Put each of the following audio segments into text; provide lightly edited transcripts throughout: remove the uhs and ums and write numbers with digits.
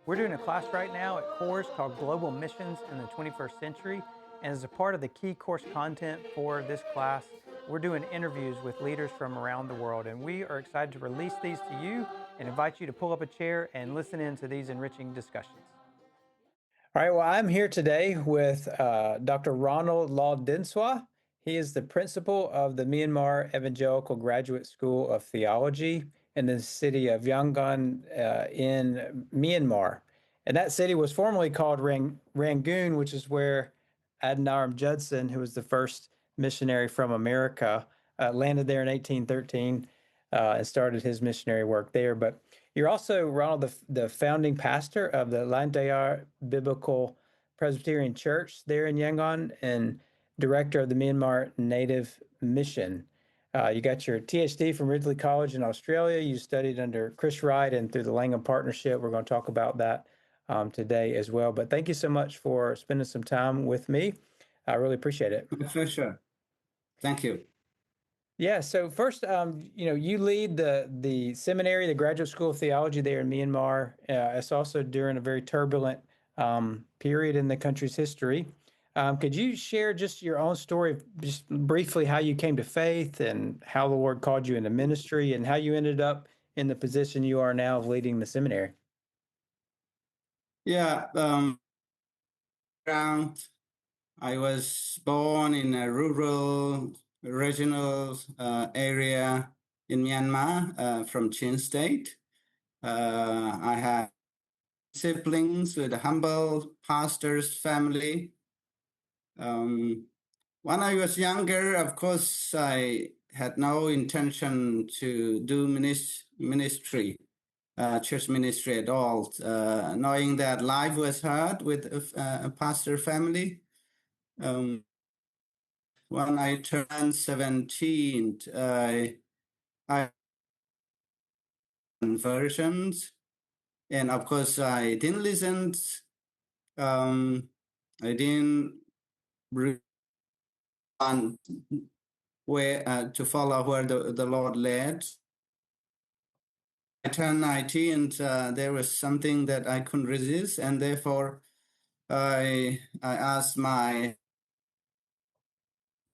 We're doing a class right now at course called Global Missions in the 21st Century. And as a part of the key course content for this class, we're doing interviews with leaders from around the world. And we are excited to release these to you and invite you to pull up a chair and listen in to these enriching discussions. All right, well, I'm here today with Dr. Ronald Laldinsuah. He is the principal of the Myanmar Evangelical Graduate School of Theology in the city of Yangon in Myanmar. And that city was formerly called Rangoon, which is where Adoniram Judson, who was the first missionary from America, landed there in 1813 and started his missionary work there. But you're also, Ronald, the founding pastor of the Laldinsuah Biblical Presbyterian Church there in Yangon and director of the Myanmar Native Mission. You got your THD from Ridley College in Australia. You studied under Chris Wright and through the Langham Partnership. We're going to talk about that today as well. But thank you so much for spending some time with me. I really appreciate it. For sure. Thank you. Yeah. So first, you lead the seminary, the Graduate School of Theology there in Myanmar. It's also during a very turbulent period in the country's history. Could you share just your own story, just briefly, how you came to faith and how the Lord called you into ministry and how you ended up in the position you are now of leading the seminary? Yeah. I was born in a rural, regional area in Myanmar from Chin State. I had siblings with a humble pastor's family. When I was younger, of course, I had no intention to do ministry, church ministry at all, knowing that life was hard with a pastor family. When I turned 17, I conversions, and of course, I didn't listen. I didn't want where to follow where the Lord led. I turned 19, and there was something that I couldn't resist, and therefore I asked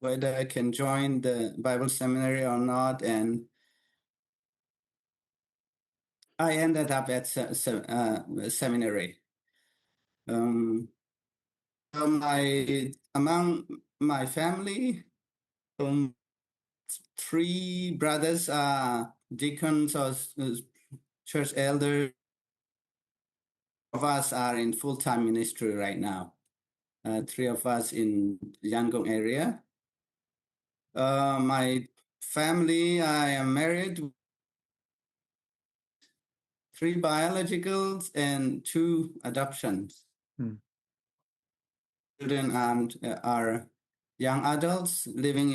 whether I can join the Bible seminary or not, and I ended up at seminary. Among my family, three brothers are deacons or church elders. Of us are in full-time ministry right now. Three of us in Yangon area. My family, I am married, three biologicals and two adoptions. Children are young adults living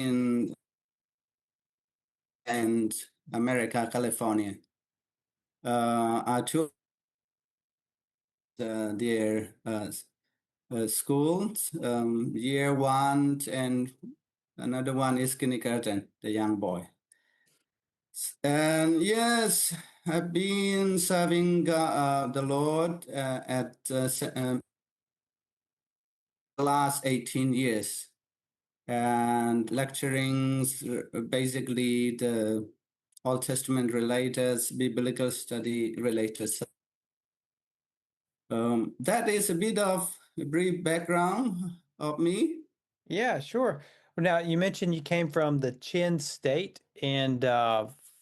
in America, California. Are two their schools, year one, and another one is kindergarten, the young boy. And yes, I've been serving the Lord at the last 18 years and lecturing basically the Old Testament related, biblical study related. That is a bit of a brief background of me. Yeah, sure. Well, now, you mentioned you came from the Chin State, and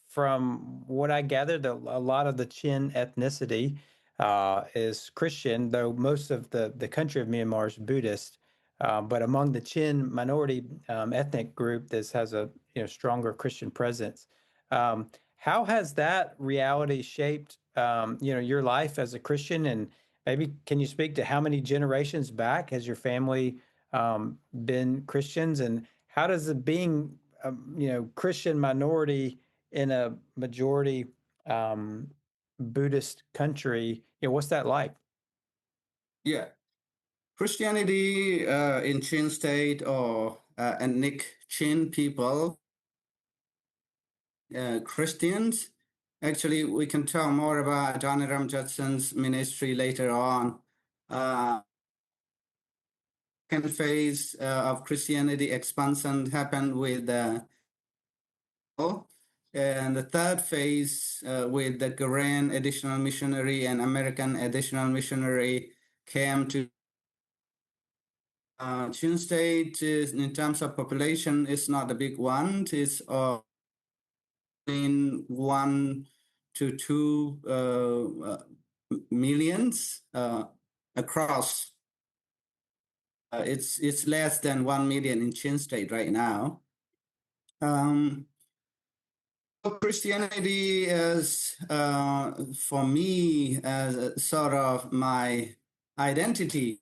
from what I gathered, a lot of the Chin ethnicity is Christian, though most of the country of Myanmar is Buddhist. But among the Chin minority ethnic group, this has a stronger Christian presence. How has that reality shaped your life as a Christian? And maybe can you speak to how many generations back has your family been Christians, and how does it being Christian minority in a majority Buddhist country, what's that like? Yeah, Christianity in Chin State or ethnic Chin people, Christians, Actually, we can talk more about Adoniram Judson's ministry later on. Second phase of Christianity expansion happened with and the third phase with the Korean additional missionary and American additional missionary came to Chin State. In terms of population, it's not a big one. It's in 1 to 2 millions across. It's less than 1 million in Chin State right now. Christianity is, for me, as sort of my identity.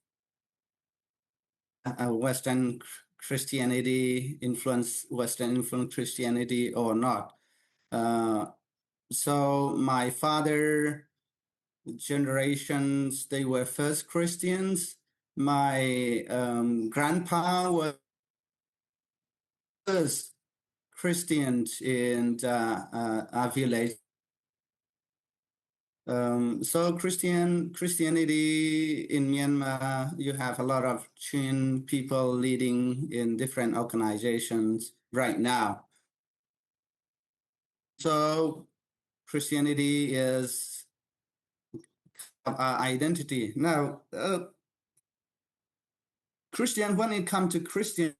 Western Christianity influence, Western influence Christianity or not. So my father generations, they were first Christians. My grandpa was first Christians in our village. So Christianity in Myanmar, you have a lot of Chin people leading in different organizations right now. So Christianity is our identity. Now, when it comes to Christian,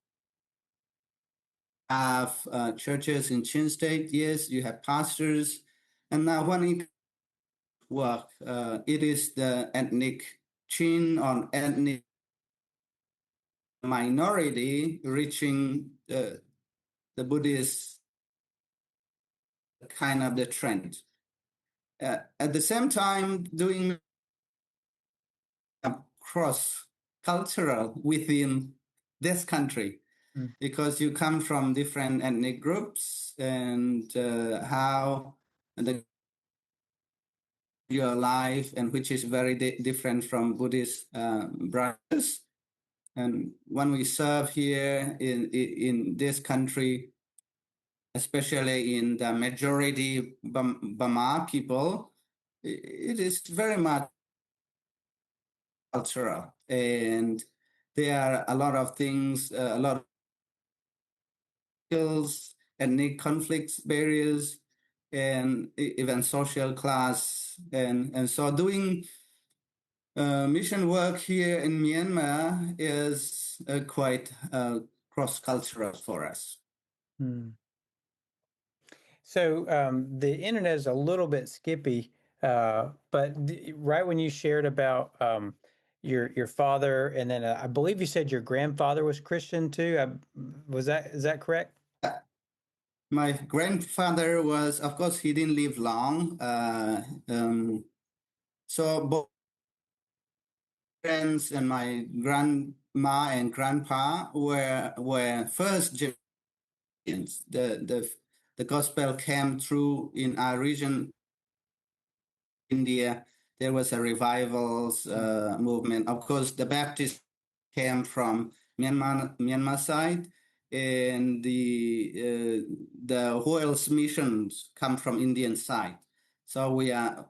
have churches in Chin State, yes, you have pastors. And now when it work, it is the ethnic Chin or ethnic minority reaching the Buddhist kind of the trend. At the same time, doing cross-cultural within this country, because you come from different ethnic groups and how your life and which is very different from Buddhist brothers. And when we serve here in this country, especially in the majority Bama people, it is very much cultural. And there are a lot of things, a lot of skills, ethnic conflicts, barriers, and even social class. And so doing mission work here in Myanmar is quite cross-cultural for us. So the internet is a little bit skippy, but right when you shared about your father, and then I believe you said your grandfather was Christian too. Is that correct? My grandfather was, of course, he didn't live long. So both parents and my grandma and grandpa were first generations. The gospel came through in our region, India. There was a revivals movement. Of course, the Baptist came from Myanmar side, and the Wales missions come from Indian side. So we are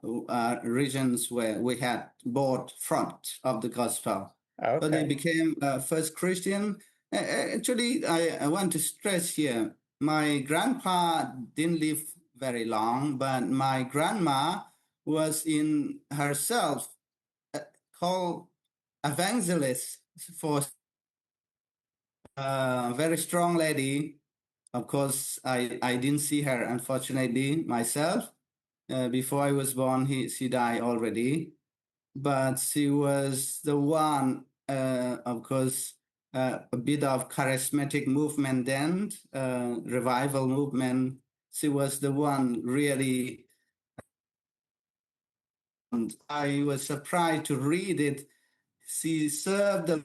regions where we had both front of the gospel. Okay. So they became first Christian. Actually, I want to stress here, my grandpa didn't live very long, but my grandma was in herself called evangelist for a very strong lady. Of course, I didn't see her, unfortunately, myself. Before I was born, she died already. But she was the one, of course, a bit of charismatic movement then, revival movement. She was the one really, and I was surprised to read it. She served the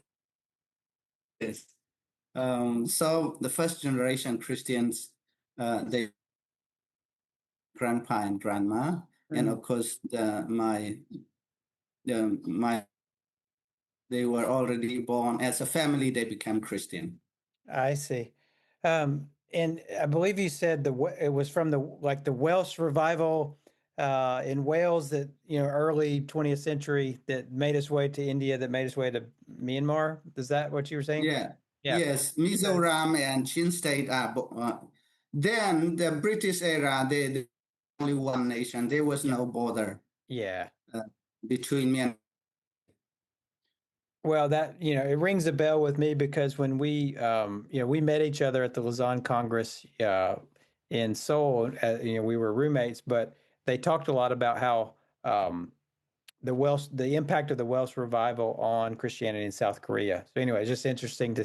so the first generation Christians, they grandpa and grandma, and of course they were already born as a family. They became Christian. I see. And I believe you said it was from the Welsh revival in Wales that, early 20th century that made its way to India, that made its way to Myanmar. Is that what you were saying? Yeah. Yeah. Yes, Mizoram and Chin State are. Then the British era, they only one nation. There was Yeah. no border Yeah. uh, between me and. Well, that, it rings a bell with me because when we met each other at the Lausanne Congress in Seoul. We were roommates, but they talked a lot about how um, the impact of the Welsh revival on Christianity in South Korea. So anyway, it's just interesting to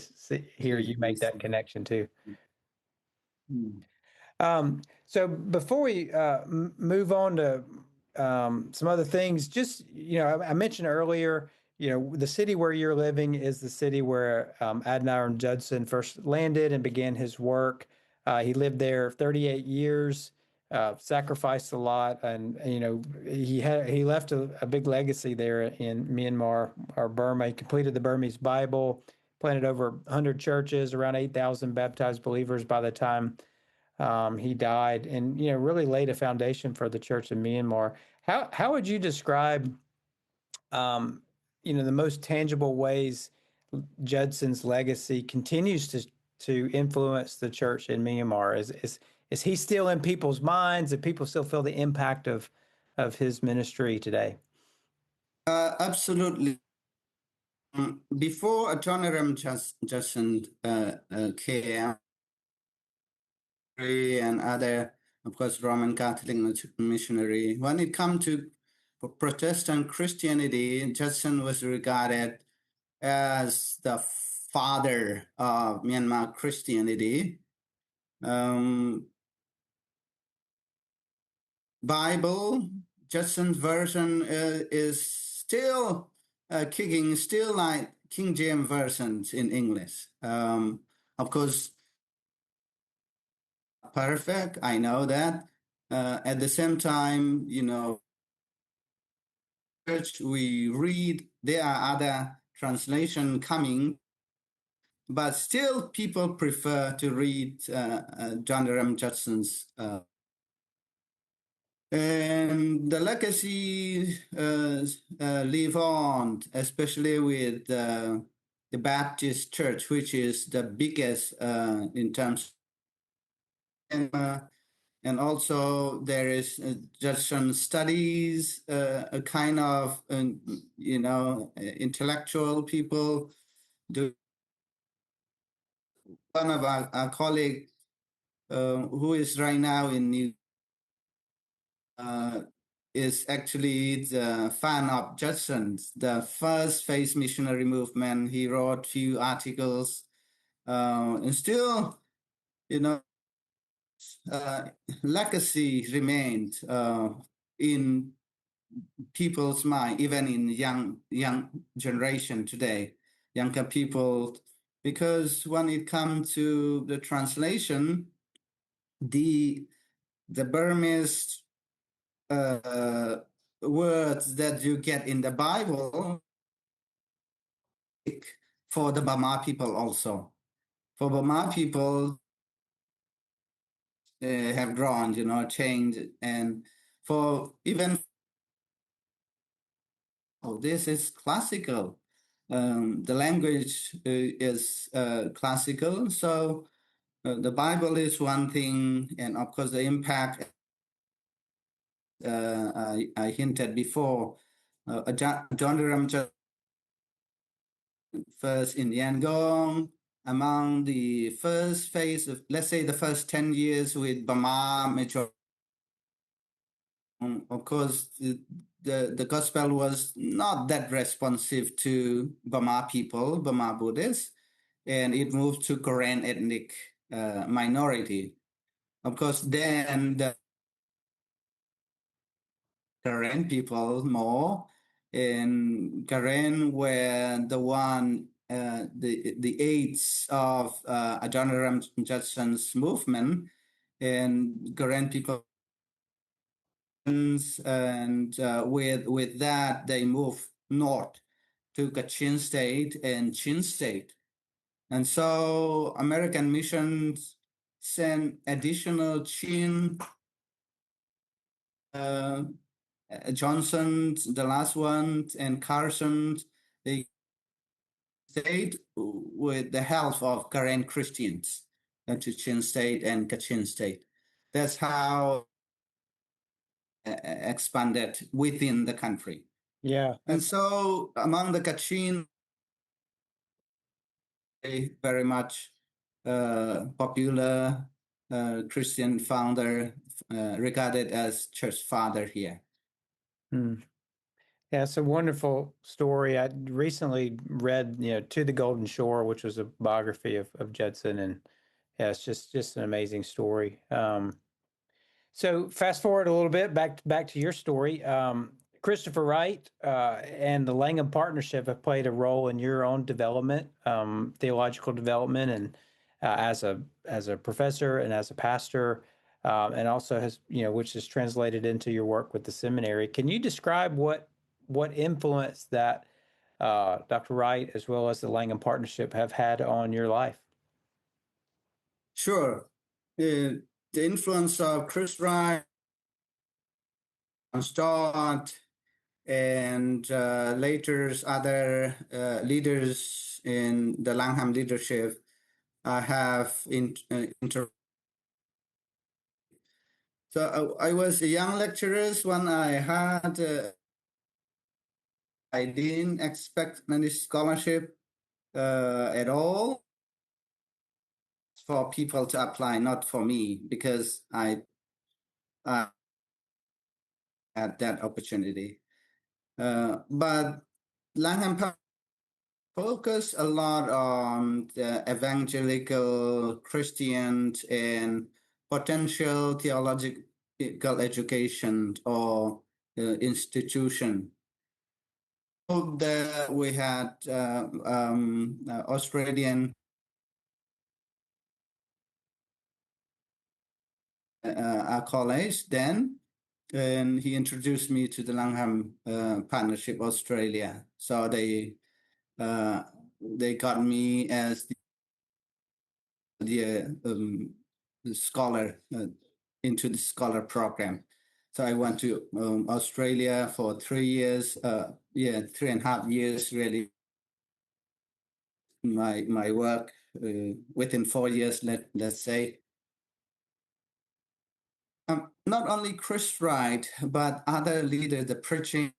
hear you make that connection too. Hmm. So before we move on to some other things, just, I mentioned earlier, the city where you're living is the city where Adoniram Judson first landed and began his work. He lived there 38 years, sacrificed a lot, and he left a big legacy there in Myanmar or Burma. He completed the Burmese Bible, planted over 100 churches, around 8,000 baptized believers by the time he died, and really laid a foundation for the church in Myanmar. How would you describe the most tangible ways Judson's legacy continues to influence the church in Myanmar? Is he still in people's minds? Do people still feel the impact of his ministry today? Absolutely. Before Adoniram Judson came, and other, of course, Roman Catholic missionary. When it comes to Protestant Christianity, Judson was regarded as the father of Myanmar Christianity. Um, Bible, Judson's version is still kicking, still like King James versions in English. Of course, perfect. I know that. At the same time, church we read there are other translation coming, but still people prefer to read John Ram Judson's. And the legacy live on, especially with the Baptist Church, which is the biggest in terms. And also there is just some studies, a kind of, intellectual people do. One of our colleague who is right now in New uh, is actually the fan of Judson, the first faith missionary movement. He wrote few articles, and still, you know, uh, legacy remained in people's mind, even in young generation today, younger people, because when it comes to the translation, the Burmese uh, words that you get in the Bible for the Burma people also. For Burma people have grown, changed, and for even this is classical. The language is classical, so the Bible is one thing, and of course the impact I hinted before. John Ram first in Yangon, among the first phase of, let's say, the first 10 years with Burma majority. Of course, the gospel was not that responsive to Burma people, Burma Buddhists, and it moved to Korean ethnic minority. Of course, then the Karen people more, and Karen were the one, the aides of Adoniram Judson's movement, and Karen people, and with that they moved north to Kachin State and Chin State, and so American missions sent additional Chin uh, Johnson, the last one, and Carson, they stayed with the help of Karen Christians to Chin State and Kachin State. That's how expanded within the country. Yeah, And so among the Kachin, very much popular Christian founder, regarded as church father here. mm. Yeah, it's a wonderful story. I recently read, To the Golden Shore, which was a biography of Judson, and yeah, it's just an amazing story. So fast forward a little bit back to your story. Christopher Wright and the Langham Partnership have played a role in your own development, theological development, and as a professor and as a pastor, and also has which is translated into your work with the seminary. Can you describe what influence that Dr. Wright as well as the Langham Partnership have had on your life? Sure. The influence of Chris Wright on Stott and later other leaders in the Langham leadership have So I was a young lecturer when I had, I didn't expect any scholarship at all for people to apply, not for me, because I had that opportunity. But Langham focus a lot on the evangelical Christians and potential theological education or institution. There we had Australian college then, and he introduced me to the Langham Partnership Australia. So they got me as the scholar into the scholar program. So I went to Australia for 3 years. 3.5 years really. My work within 4 years, let's say. Not only Chris Wright, but other leaders, the preaching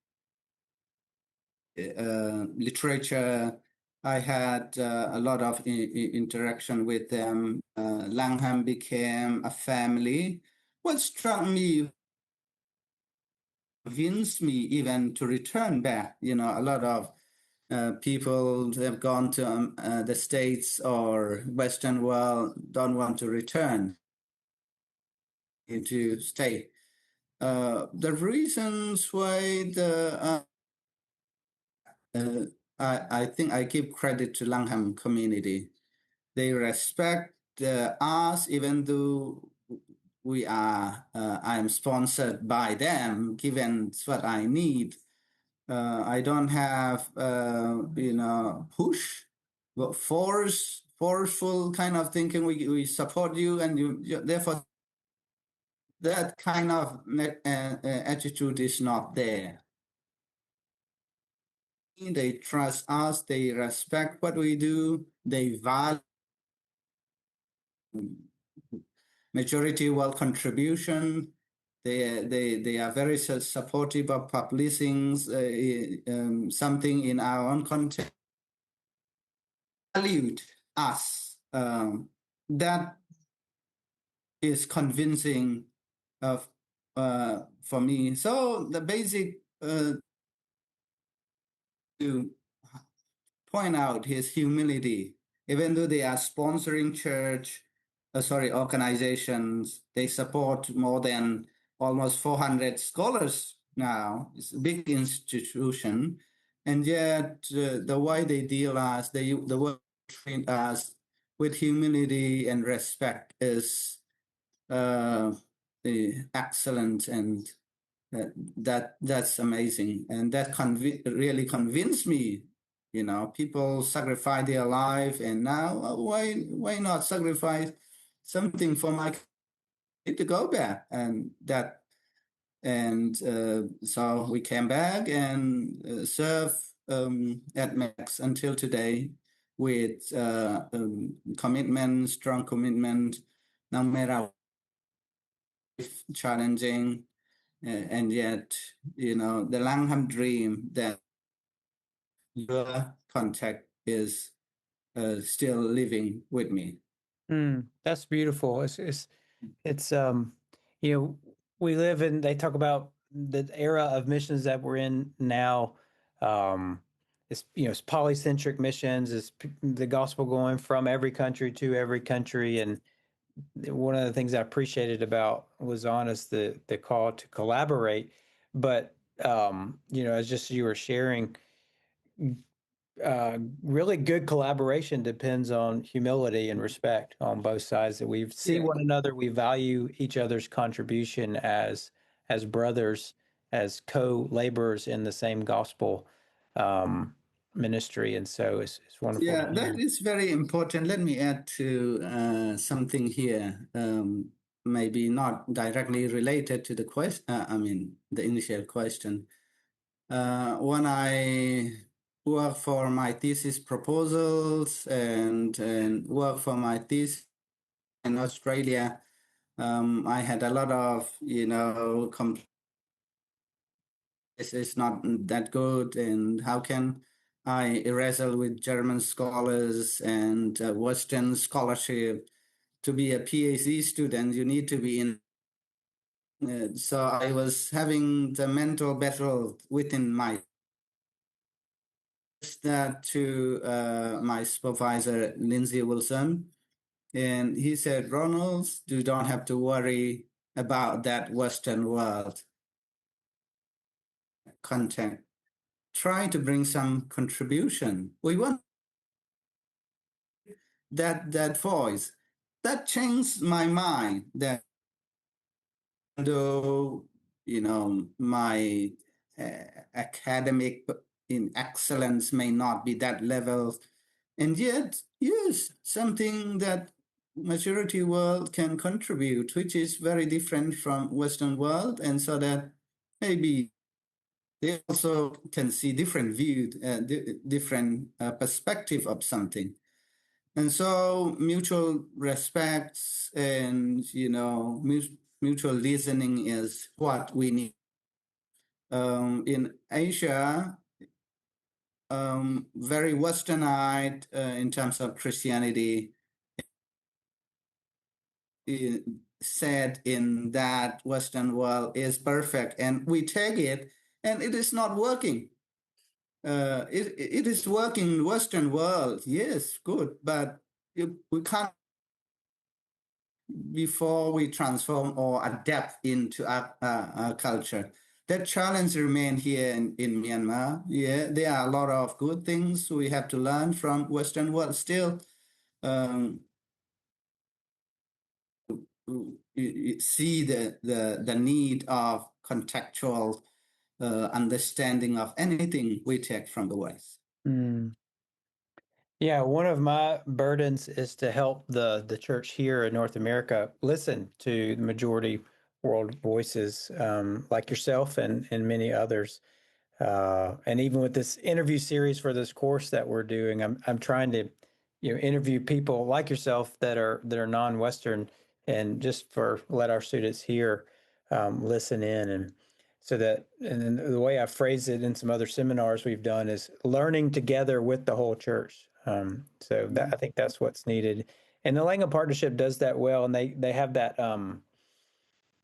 literature. I had a lot of interaction with them. Langham became a family. What struck me, convinced me even to return back. A lot of people who have gone to the States or Western world don't want to return to stay. The reasons why I think I give credit to Langham community. They respect us, even though I am sponsored by them, given what I need. I don't have, push, but forceful kind of thinking. We support you, and therefore that kind of attitude is not there. They trust us. They respect what we do. They value majority wealth contribution. They are very supportive of publishing something in our own content. Valued us. That is convincing of for me. So the basic to point out his humility, even though they are sponsoring organizations, they support more than almost 400 scholars now. It's a big institution, and yet the way they deal us, the way they treat us with humility and respect is excellent, and that's amazing, and that really convinced me. People sacrifice their life, and now why not sacrifice something for my kid to go back? And that And so we came back and served at Max until today with commitment, strong commitment, no matter challenging, and yet, the Langham dream that your contact is still living with me. That's beautiful. It's you know, we live in, they talk about the era of missions that we're in now. Um, it's polycentric missions, the gospel going from every country to every country. And one of the things I appreciated about Luzon is the call to collaborate. But as just you were sharing, really good collaboration depends on humility and respect on both sides, that we see Yeah. one another, we value each other's contribution as brothers, as co-laborers in the same gospel um, ministry. And so it's wonderful to Yeah, that hear. is very important. Let me add to something here, maybe not directly related to the question, the initial question. When I work for my thesis proposals and work for my thesis in Australia, I had a lot of, complaints. This is not that good, and how can I wrestle with German scholars and Western scholarship? To be a PhD student, you need to be in. So I was having the mental battle within my that to my supervisor, Lindsay Wilson, and he said, Ronald, you don't have to worry about that Western world content. Try to bring some contribution. We want that voice. That changed my mind. That though my academic in excellence may not be that level, and yet yes, something that majority world can contribute, which is very different from Western world, and so that maybe they also can see different view, different perspective of something. And so mutual respects and mutual listening is what we need. In Asia, very westernized in terms of Christianity, said in that Western world is perfect, and we take it, and it is not working. It is working in Western world, yes, good, but we can't before we transform or adapt into our culture. That challenge remain here in Myanmar. Yeah, there are a lot of good things we have to learn from Western world. Still, um, you see the need of contextual understanding of anything we take from the West. Mm. Yeah, one of my burdens is to help the church here in North America listen to the majority world voices, like yourself and many others. And even with this interview series for this course that we're doing, I'm trying to, interview people like yourself that are non-Western, and just for let our students here listen in. And so that, and then the way I phrase it in some other seminars we've done is learning together with the whole church. So that, I think that's what's needed. And the Langham Partnership does that well, and they have that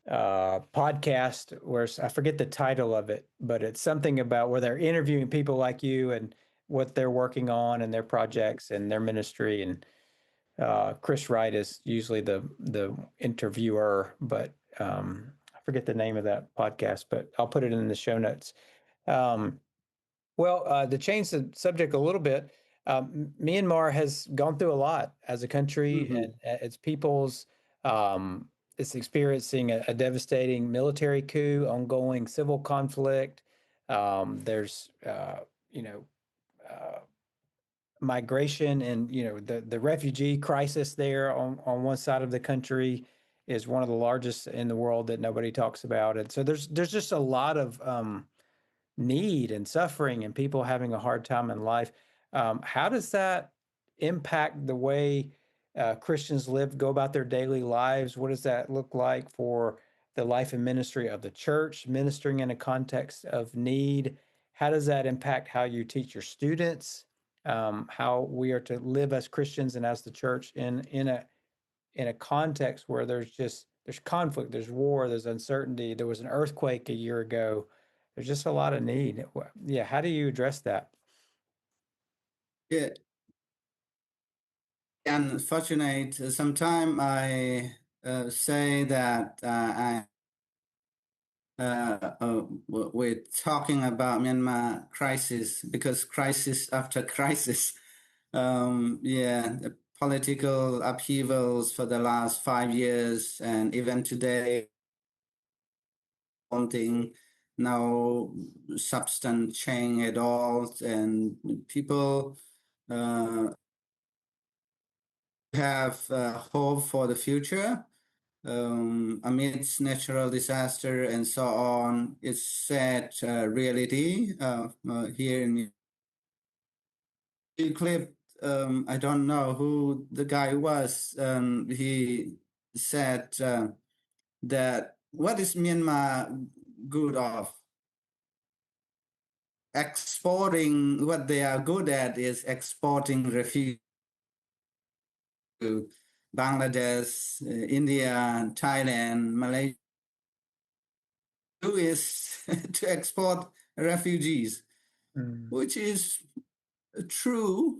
podcast where I forget the title of it, but it's something about where they're interviewing people like you and what they're working on and their projects and their ministry. And Chris Wright is usually the interviewer, but I forget the name of that podcast, but I'll put it in the show notes. Um, to change the subject a little bit, Myanmar has gone through a lot as a country, Mm-hmm. and its peoples. It's experiencing a devastating military coup, ongoing civil conflict. There's, uh, migration and the refugee crisis there on one side of the country, is one of the largest in the world that nobody talks about. And so there's just a lot of need and suffering and people having a hard time in life. How does that impact the way Christians live, go about their daily lives? What does that look like for the life and ministry of the church, ministering in a context of need? How does that impact how you teach your students? How we are to live as Christians and as the church in a context where there's conflict, there's war, there's uncertainty. There was an earthquake a year ago. There's just a lot of need. Yeah, how do you address that? Yeah, unfortunate. Sometimes I say that we're talking about Myanmar crisis because crisis after crisis. Yeah, the political upheavals for the last 5 years, and even today, wanting no substance change at all, and people have hope for the future amidst natural disaster and so on. It's sad reality here in clip. I don't know who the guy was. He said that what is Myanmar good of? Exporting, what they are good at is exporting refugees to Bangladesh, India, Thailand, Malaysia. Do is to export refugees, Mm. which is true,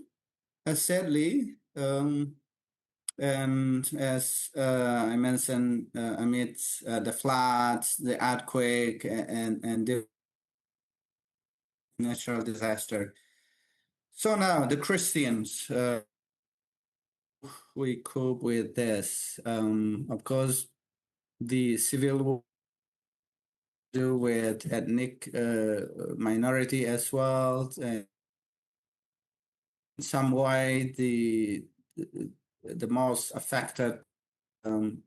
sadly. And as I mentioned, amidst the floods, the earthquake, and the natural disaster. So now the Christians, we cope with this. Of course, the civil war do with ethnic minority as well. And in some way, the most affected um,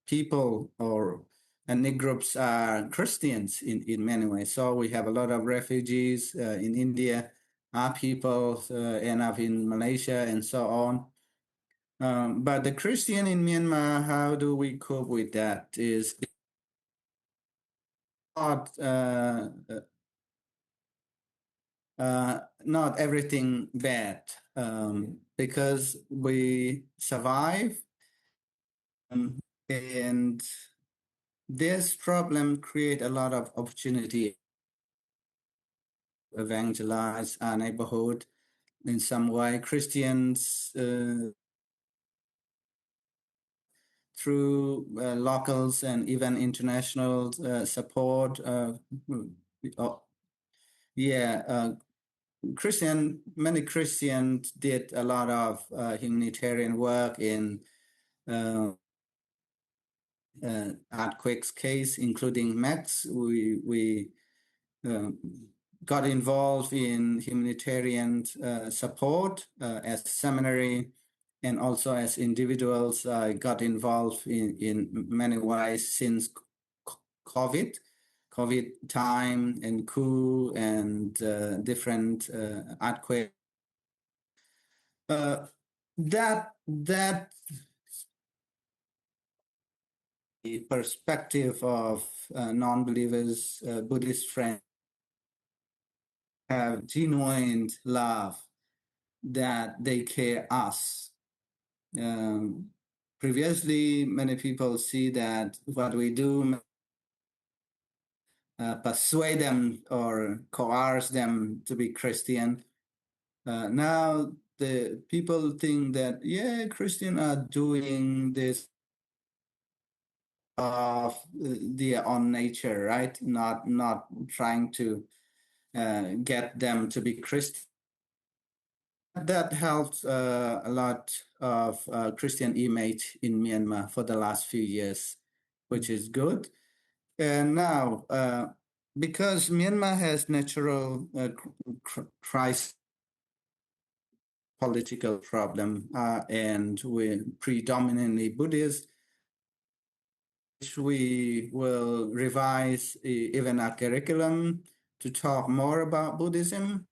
people or ethnic groups are Christians in many ways. So we have a lot of refugees in India. Our people end up in Malaysia and so on. But the Christian in Myanmar, how do we cope with that? Is not not everything bad because we survive, and this problem create a lot of opportunity to evangelize our neighborhood in some way. Christians through locals and even international support. Yeah, many Christians did a lot of humanitarian work in earthquakes case, including Max. We uh, got involved in humanitarian support as seminary and also as individuals. I got involved in many ways since COVID, COVID time and coup and different earthquake. That the perspective of non-believers, Buddhist friends have genuine love that they care us. Um, Previously, many people see that what we do persuade them or coerce them to be Christian. Now the people think that yeah, Christians are doing this of their own nature, right? Not trying to get them to be Christian. That helped a lot of Christian image in Myanmar for the last few years, which is good. And now, because Myanmar has natural crisis, political problem, and we're predominantly Buddhist, we will revise even our curriculum to talk more about Buddhism.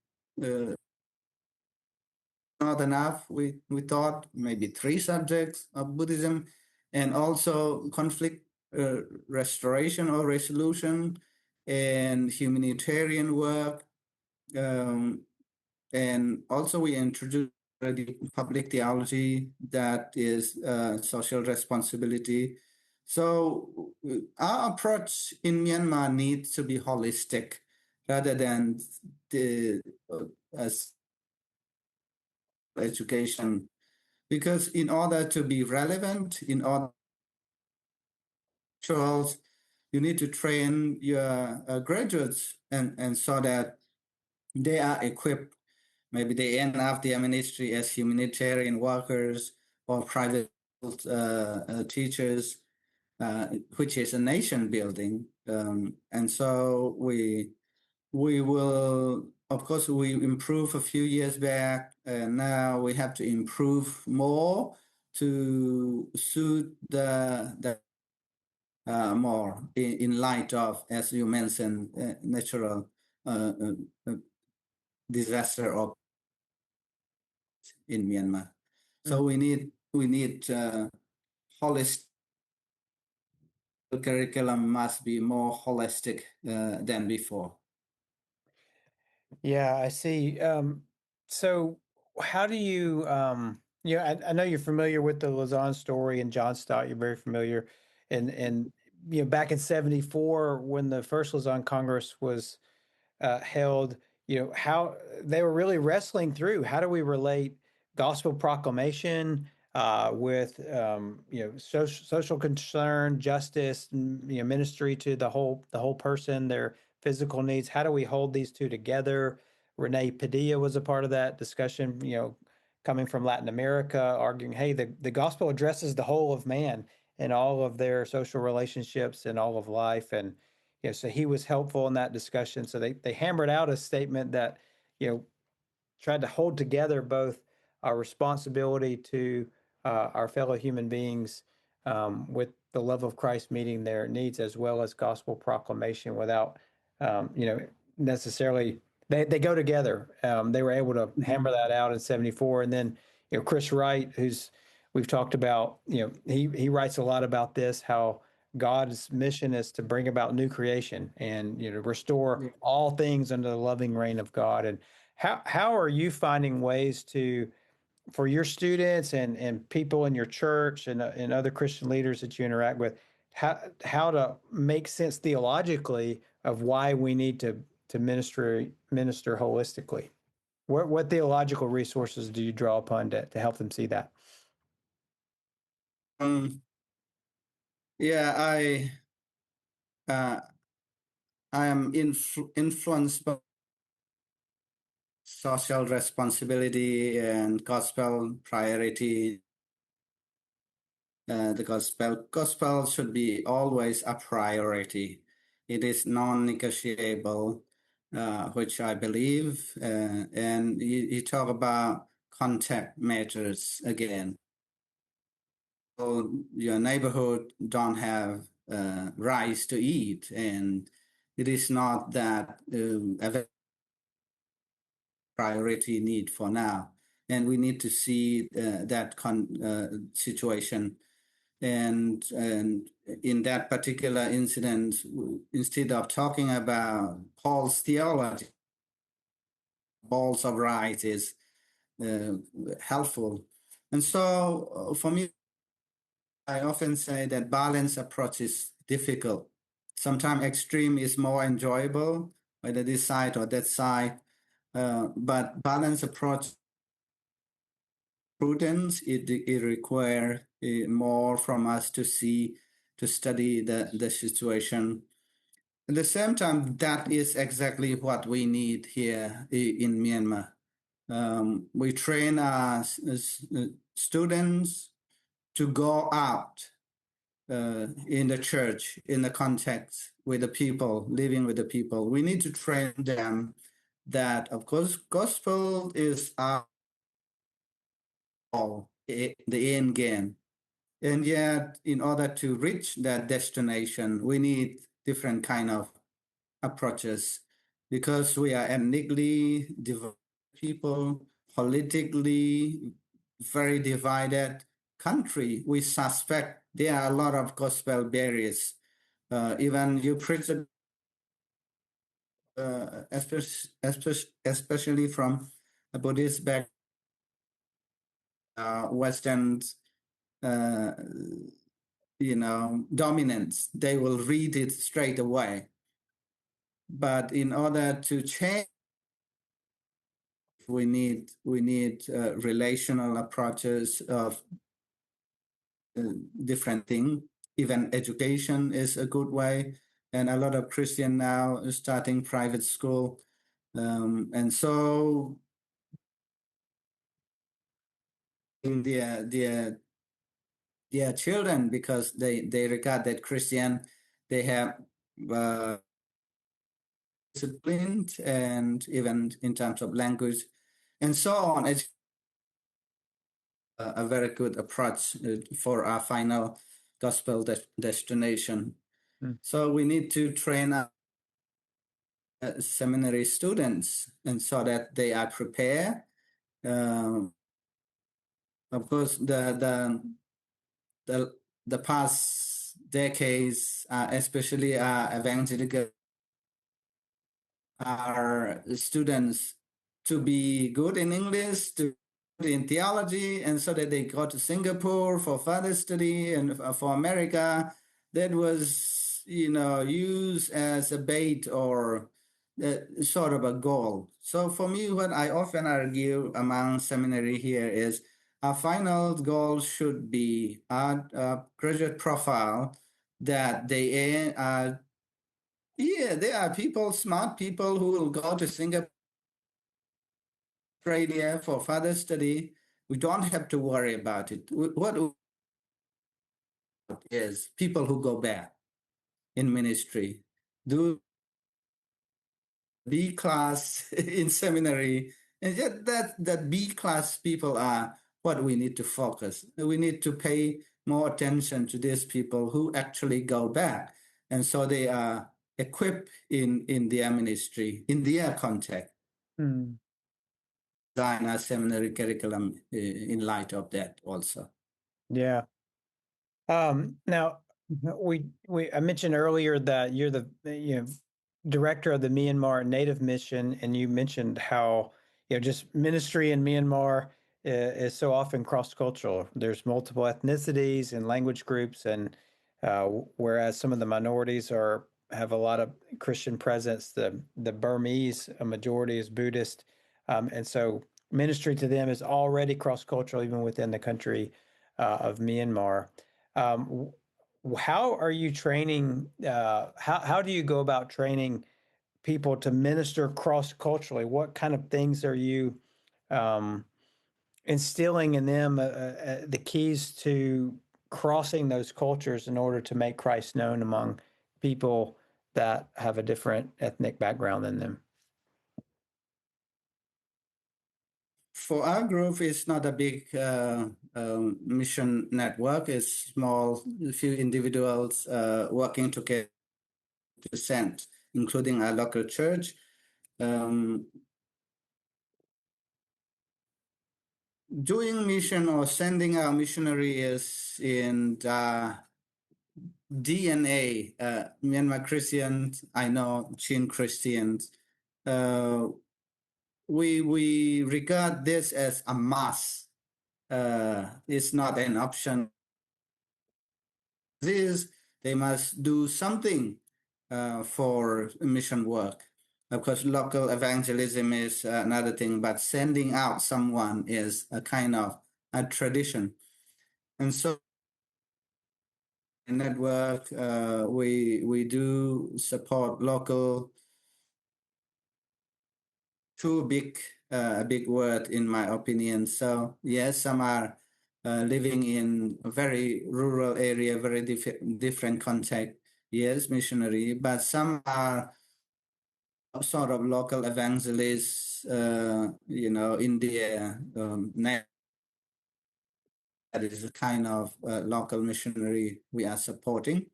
Not enough. We thought maybe 3 subjects of Buddhism, and also conflict restoration or resolution, and humanitarian work. Um, and also we introduced the public theology, that is social responsibility. So our approach in Myanmar needs to be holistic rather than the as education, because in order to be relevant, in order to you need to train your graduates, and so that they are equipped. Maybe they end up their ministry as humanitarian workers or private teachers, which is a nation building. And so we will, of course, we improved a few years back, and now we have to improve more to suit the more in light of, as you mentioned, natural disaster or in Myanmar. So we need holistic curriculum must be more holistic than before. Yeah, I see. So how do you, I know you're familiar with the Lausanne story and John Stott, you're very familiar. And back in 74, when the first Lausanne Congress was held, how they were really wrestling through how do we relate gospel proclamation with social concern, justice, ministry to the whole person, their physical needs. How do we hold these two together? Renee Padilla was a part of that discussion. Coming from Latin America, arguing, hey, the gospel addresses the whole of man and all of their social relationships and all of life. And so he was helpful in that discussion. So they hammered out a statement that, tried to hold together both our responsibility to our fellow human beings with the love of Christ meeting their needs, as well as gospel proclamation without, necessarily, they go together. They were able to hammer that out in 74. And then, Chris Wright, who's, we've talked about, he writes a lot about this, how God's mission is to bring about new creation and restore all things under the loving reign of God. And how are you finding ways to, for your students and people in your church and other Christian leaders that you interact with, how to make sense theologically of why we need to minister holistically? What theological resources do you draw upon to help them see that? Um, yeah, uh, I am influenced by social responsibility and gospel priority. The gospel should be always a priority. It is non-negotiable, which I believe. And you talk about contact matters again. So your neighborhood don't have rice to eat, and it is not that a priority need for now. And we need to see that situation. And in that particular incident, instead of talking about Paul's theology, balls of rights is helpful. And so for me, I often say that balanced approach is difficult. Sometimes extreme is more enjoyable, whether this side or that side. But balanced approach, prudence, it requires more from us to see, to study the situation. At the same time, that is exactly what we need here in Myanmar. We train our students to go out in the church, in the context with the people, living with the people. We need to train them that, of course, gospel is our all, the end game. And yet, in order to reach that destination, we need different kind of approaches because we are ethnically divided people, politically very divided country. We suspect there are a lot of gospel barriers. Even you preach, especially from a Buddhist back, Western, uh, dominance, they will read it straight away. But in order to change, we need relational approaches of different thing. Even education is a good way, and a lot of Christian now is starting private school, and so in their children because they regard that Christian they have uh, disciplined and even in terms of language and so on. It's a very good approach for our final gospel destination. So we need to train our seminary students and so that they are prepared. Of course, the past decades, especially evangelical, our students to be good in English, to be in theology, and so that they go to Singapore for further study and for America. That was, used as a bait or sort of a goal. So for me, what I often argue among seminary here is our final goal should be a graduate profile that they are yeah, there are people, smart people who will go to Singapore, Australia for further study. We don't have to worry about it. What is people who go back in ministry, do B class in seminary, and yet that B class people are what we need to focus. We need to pay more attention to these people who actually go back, and so they are equipped in their ministry, in their context. Hmm. Design our seminary curriculum in light of that also. Yeah. Now we I mentioned earlier that you're the director of the Myanmar Native Mission, and you mentioned how just ministry in Myanmar is so often cross-cultural. There's multiple ethnicities and language groups, and whereas some of the minorities have a lot of Christian presence, the Burmese, a majority is Buddhist, and so ministry to them is already cross-cultural even within the country of Myanmar. Um, how are you training? How do you go about training people to minister cross culturally? What kind of things are you um, instilling in them? The keys to crossing those cultures in order to make Christ known among people that have a different ethnic background than them. For our group, it's not a big mission network. It's small, a few individuals working together to send, including our local church. Doing mission or sending our missionary is in DNA. Myanmar Christians, I know Chin Christians. We regard this as a must. It's not an option. They must do something for mission work. Of course, local evangelism is another thing, but sending out someone is a kind of a tradition. And so in network, we do support local. Too big, a big word in my opinion. So yes, some are living in a very rural area, very different context. Yes, missionary, but some are sort of local evangelists, in their that is a kind of local missionary we are supporting.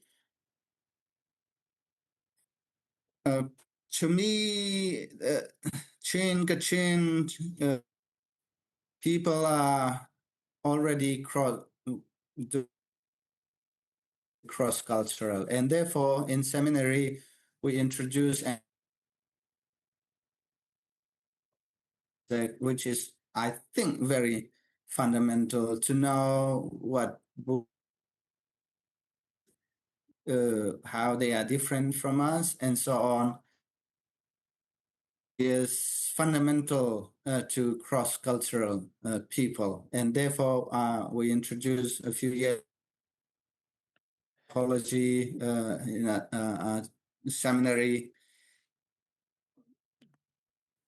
To me, Chin Kachin people are already cross-cultural, and therefore in seminary we introduce that, which is, I think, very fundamental to know what how they are different from us and so on, is fundamental to cross-cultural people, and therefore we introduce a few years apology in a seminary.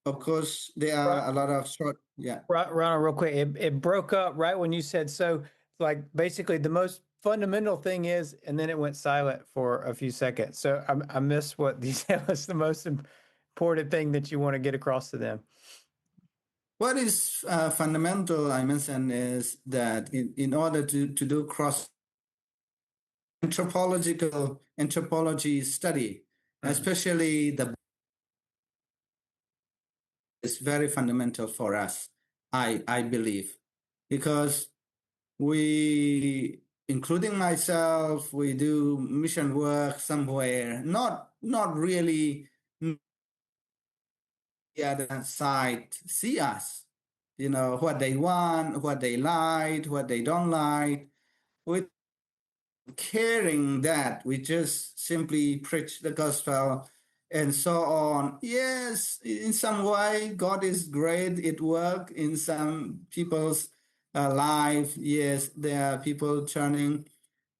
Of course, there are a lot of short, yeah. Ronald, real quick, it broke up right when you said so. Like basically, the most fundamental thing is, and then it went silent for a few seconds. So I missed what you said was the most important thing that you want to get across to them. What is fundamental, I mentioned, is that in order to do cross anthropology study, especially the is very fundamental for us, I believe, because we, including myself, we do mission work somewhere, not really the other side see us, what they want, what they like, what they don't like. With caring that, we just simply preach the gospel and so on. Yes, in some way, God is great. It works in some people's life. Yes, there are people turning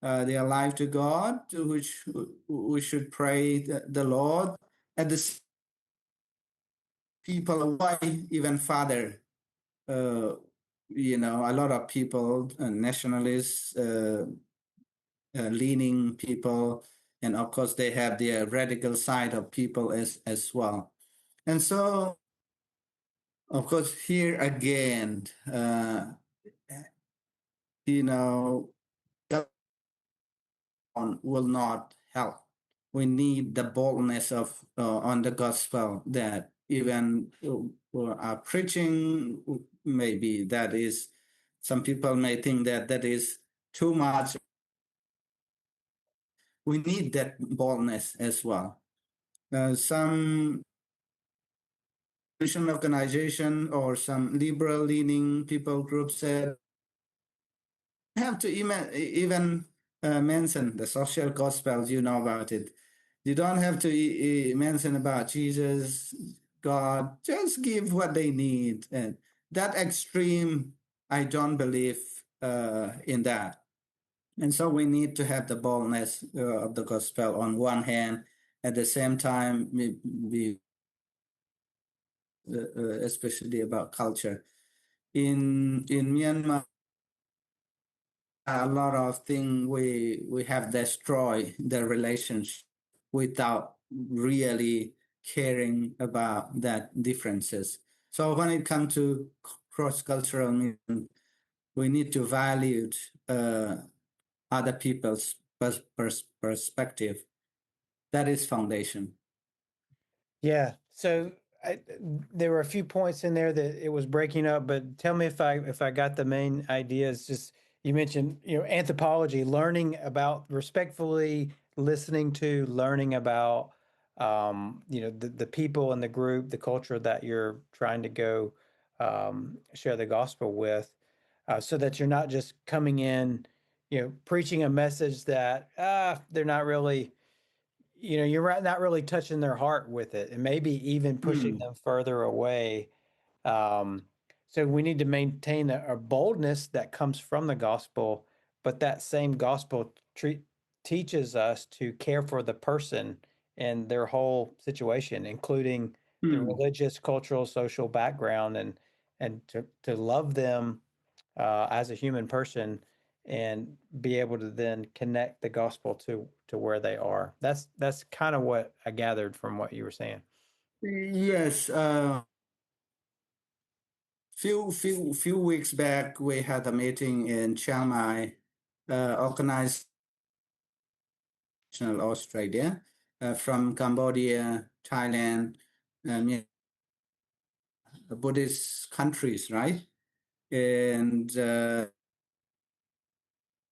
their life to God, to which we should pray the Lord. At the people away even farther. A lot of people, nationalists, leaning people, and of course they have the radical side of people as well. And so, of course, here again, will not help. We need the boldness of on the gospel that even are preaching. Maybe that is, some people may think that that is too much. We need that boldness as well. Some Christian organization or some liberal leaning people group said have to even mention the social gospels. You know about it. You don't have to mention about Jesus, God. Just give what they need. And that extreme, I don't believe in that. And so we need to have the boldness of the gospel on one hand. At the same time, we especially about culture. In Myanmar, a lot of things we have destroyed the relationship without really caring about that differences. So when it comes to cross-cultural movement, we need to value other people's perspective. That is foundation. Yeah. So there were a few points in there that it was breaking up, but tell me if I got the main ideas. Just you mentioned, anthropology, learning about respectfully listening to, learning about, the people in the group, the culture that you're trying to go share the gospel with, so that you're not just coming in, preaching a message that they're not really you're not really touching their heart with it, and maybe even pushing them further away. Um, so we need to maintain a boldness that comes from the gospel, but that same gospel teaches us to care for the person and their whole situation, including the religious, cultural, social background, and to love them as a human person and be able to then connect the gospel to where they are. That's kind of what I gathered from what you were saying. Yes, few weeks back, we had a meeting in Chiang Mai, organized in Australia, from Cambodia, Thailand, Buddhist countries, right? And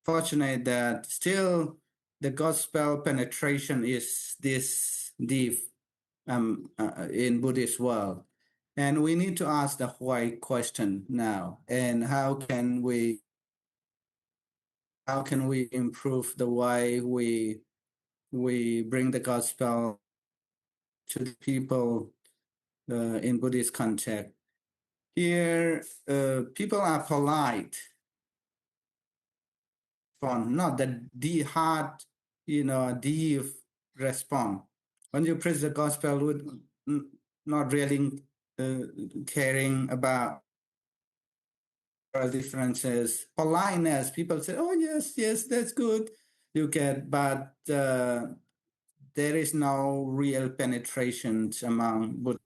fortunate that still the gospel penetration is this deep in Buddhist world. And we need to ask the why question now. And how can we improve the way we bring the gospel to the people in Buddhist context? Here, people are polite, not the hard, deep response. When you preach the gospel with not really caring about differences, politeness, people say, "Oh yes, yes, that's good." You get, but there is no real penetration among Buddhists.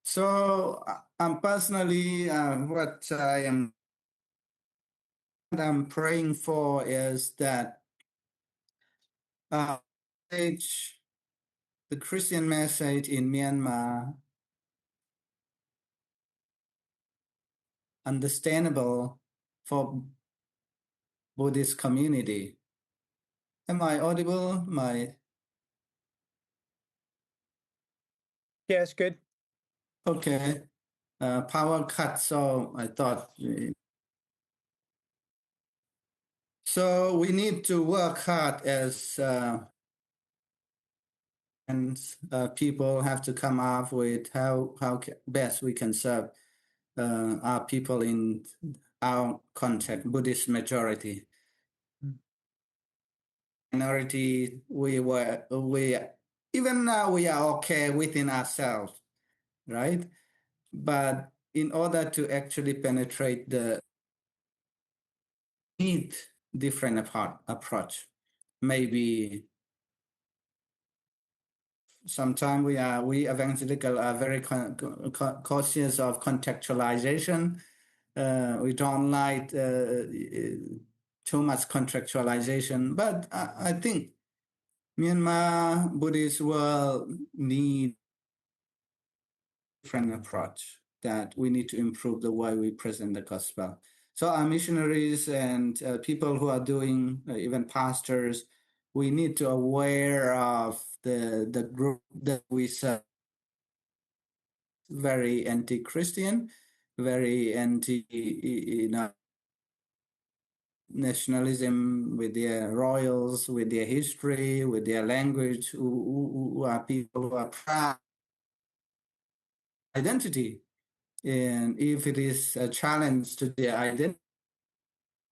So, personally, what I'm praying for is that message, the Christian message in Myanmar, understandable for Buddhist community. Am I audible? Yeah, it's good. Okay. Power cut, so I thought. So we need to work hard as and people have to come up with how best we can serve our people in our context, Buddhist majority. Minority, we even now we are okay within ourselves, right? But in order to actually penetrate the need different approach, maybe sometimes we evangelical are very cautious of contextualization. We don't like too much contextualization, but I think Myanmar Buddhist world need different approach that we need to improve the way we present the gospel. So our missionaries and people who are doing, even pastors, we need to aware of the group that we serve. Very anti-Christian, very anti, nationalism, with their royals, with their history, with their language, who are people who are proud identity. And if it is a challenge to their identity,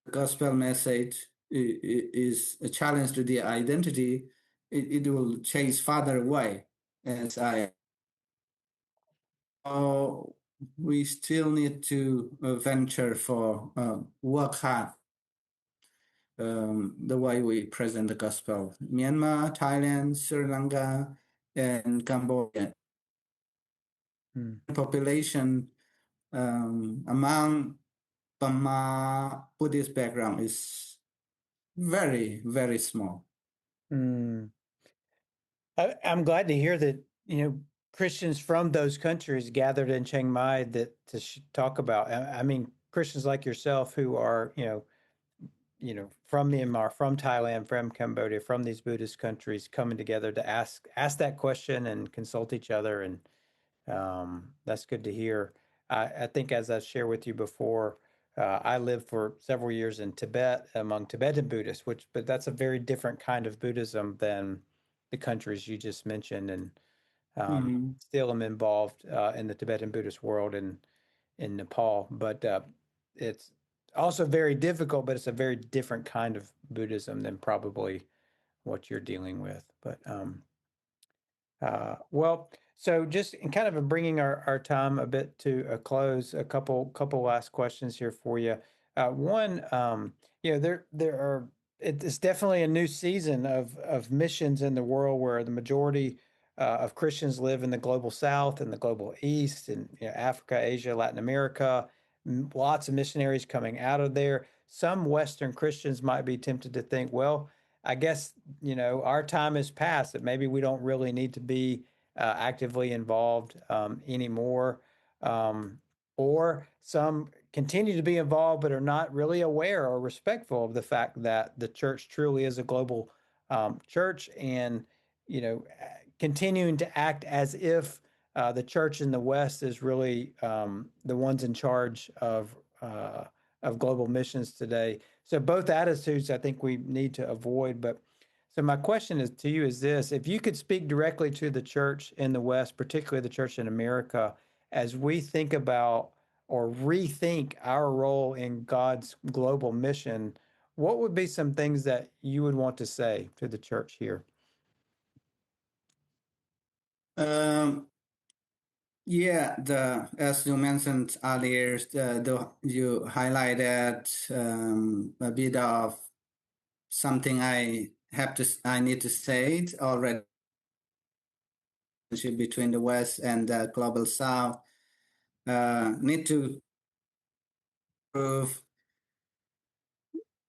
the gospel message is a challenge to their identity, it will chase farther away. As I, we still need to venture for work hard the way we present the gospel. Myanmar, Thailand, Sri Lanka, and Cambodia. Population among Burma Buddhist background is very, very small. I'm glad to hear that, Christians from those countries gathered in Chiang Mai to talk about. I mean, Christians like yourself who are, from Myanmar, from Thailand, from Cambodia, from these Buddhist countries, coming together to ask that question and consult each other, and that's good to hear. I think, as I shared with you before, I lived for several years in Tibet among Tibetan Buddhists, but that's a very different kind of Buddhism than the countries you just mentioned, and still am involved in the Tibetan Buddhist world and in Nepal. But it's also very difficult, but it's a very different kind of Buddhism than probably what you're dealing with. But well, so just in kind of bringing our time a bit to a close, a couple last questions here for you. One, there are, it's definitely a new season of missions in the world where the majority of Christians live in the global South and the global East, and Africa, Asia, Latin America. Lots of missionaries coming out of there. Some Western Christians might be tempted to think, well, I guess our time has passed. That maybe we don't really need to be actively involved anymore. Um, or some continue to be involved but are not really aware or respectful of the fact that the church truly is a global church, and continuing to act as if the church in the West is really the ones in charge of global missions today. So both attitudes I think we need to avoid. But so my question is to you is this: if you could speak directly to the church in the West, particularly the church in America, as we think about or rethink our role in God's global mission, what would be some things that you would want to say to the church here? Um, yeah, as you mentioned earlier, you highlighted a bit of something I need to say it already between the West and the global South. Need to prove,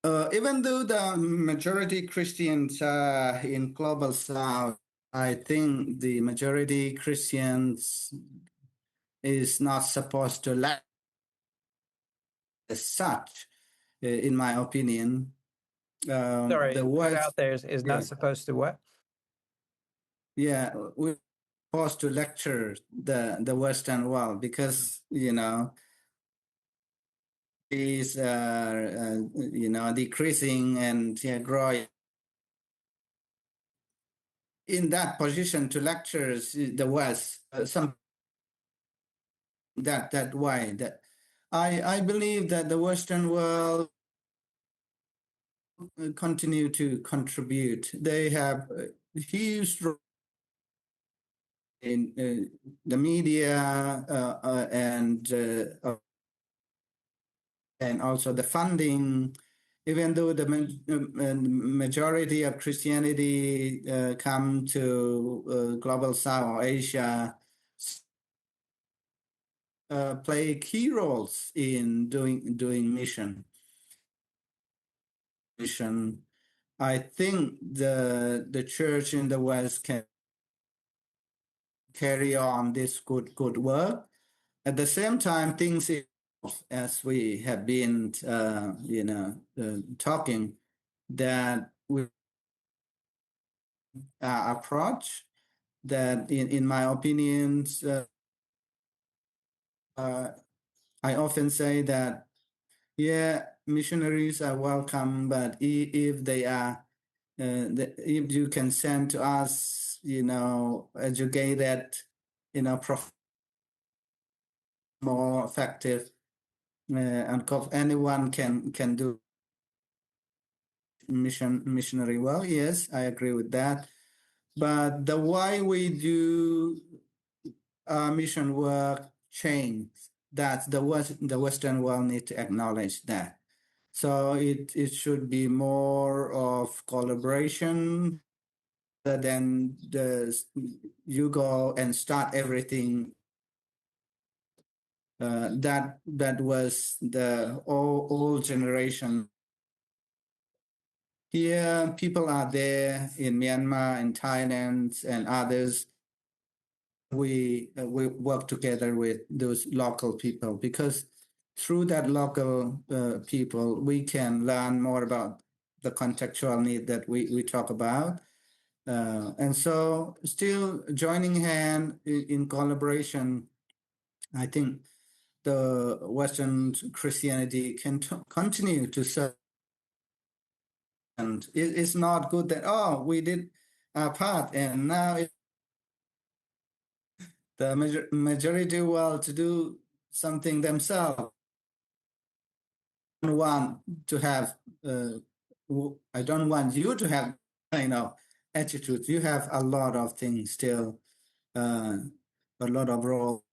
even though the majority Christians in global South, I think the majority Christians is not supposed to lack as such, in my opinion. Sorry, The you cut West, out there is yeah, not supposed to what? yeah, we're supposed to lecture the Western world because is decreasing and growing. In that position to lecture the West, some that way that I believe that the Western world continue to contribute. They have a huge role in the media and also the funding. Even though the majority of Christianity come to global South or Asia, play key roles in doing mission. I think the church in the West can carry on this good work. At the same time, things evolve, as we have been talking, that we approach that in my opinions, I often say that yeah, missionaries are welcome, but if they are if you can send to us educated more effective, and anyone can do missionary well. Yes, I agree with that. But the way we do mission work change. That the Western world need to acknowledge that. So it should be more of collaboration rather than you go and start everything. That was the old generation. Here, people are there in Myanmar, in Thailand, and others. We work together with those local people because through that local people, we can learn more about the contextual need that we talk about. And so still joining hand in collaboration, I think the Western Christianity can continue to serve. And it's not good that, oh, we did our part and now the majority will to do something themselves. I don't want to have, I don't want you to have, attitude. You have a lot of things still, a lot of role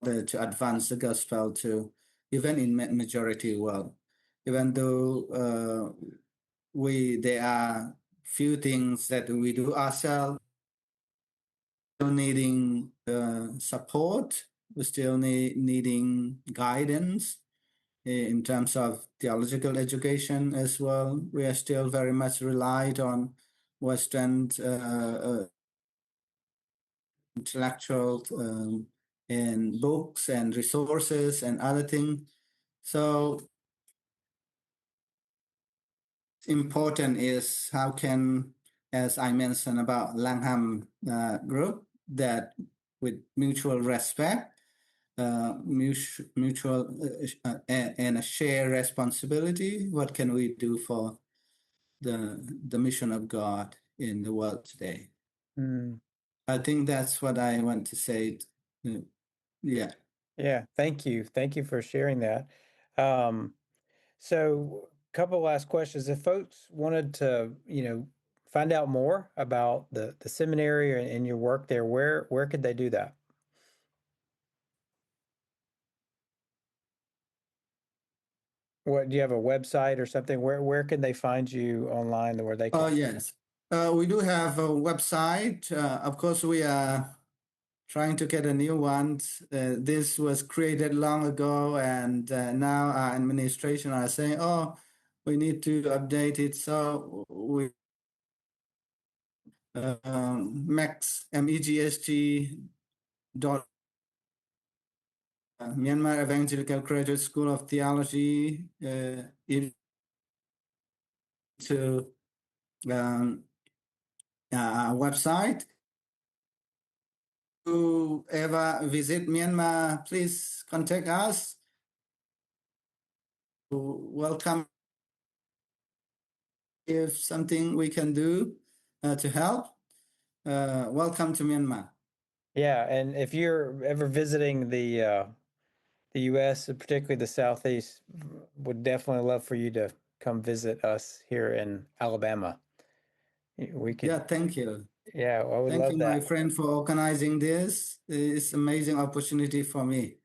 to advance the gospel to, even in majority world. Even though there are few things that we do ourselves, needing support. We're still needing guidance in terms of theological education as well. We are still very much relied on Western intellectual and books and resources and other things. So important is how can, as I mentioned about Langham group, that with mutual respect, mutual and a shared responsibility, what can we do for the mission of God in the world today? Mm. I think that's what I want to say. Yeah. Yeah, thank you. Thank you for sharing that. Um, so, a couple last questions. If folks wanted to, find out more about the seminary and your work there, where could they do that? What do you have a website or something? Where can they find you online where they Oh, can? yes. We do have a website. Of course, we are trying to get a new one. This was created long ago, and now our administration are saying, "Oh, we need to update it." So we MEGST dot Myanmar Evangelical Graduate School of Theology into um, website. To ever visit Myanmar, please contact us. Welcome if something we can do to help. Welcome to Myanmar. Yeah, and if you're ever visiting the U.S., particularly the Southeast, would definitely love for you to come visit us here in Alabama. We could, Yeah, thank you. yeah, I would Thank you, love my that. friend, for organizing this. It's amazing opportunity for me.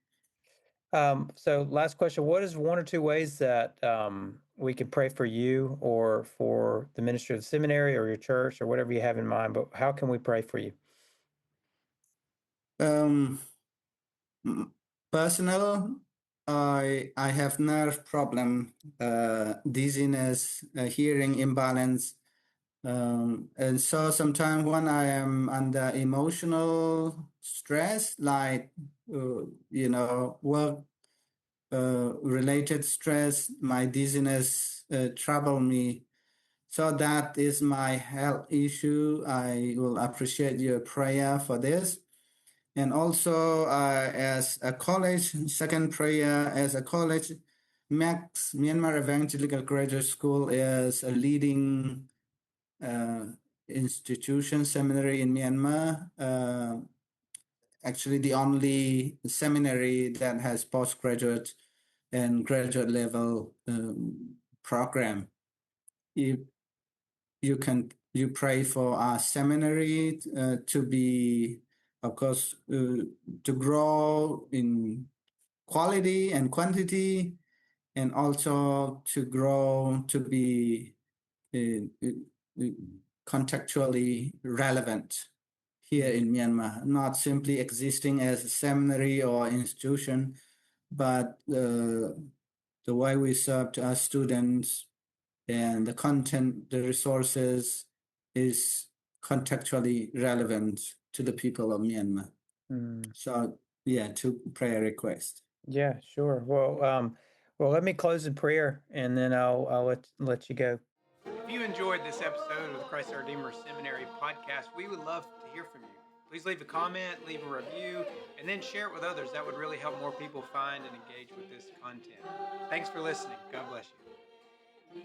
So last question, what is one or two ways that we can pray for you or for the ministry of the seminary or your church or whatever you have in mind, but how can we pray for you? Um, Personal, I have nerve problem, dizziness, hearing imbalance. And so sometimes when I am under emotional stress, like, work related stress, my dizziness trouble me. So that is my health issue. I will appreciate your prayer for this. And also, as a college, second prayer, as a college, Max Myanmar Evangelical Graduate School is a leading uh, institution, seminary in Myanmar. Actually, the only seminary that has postgraduate and graduate level program. If you pray for our seminary to be, of course, to grow in quality and quantity, and also to grow to be contextually relevant here in Myanmar, not simply existing as a seminary or institution, but the way we serve to our students and the content, the resources is contextually relevant to the people of Myanmar. Mm, So yeah, two prayer requests. yeah, sure. Well, let me close in prayer and then I'll let you go. If you enjoyed this episode of the Christ Our Redeemer Seminary podcast, we would love to hear from you. Please leave a comment, leave a review, and then share it with others. That would really help more people find and engage with this content. Thanks for listening. God bless you.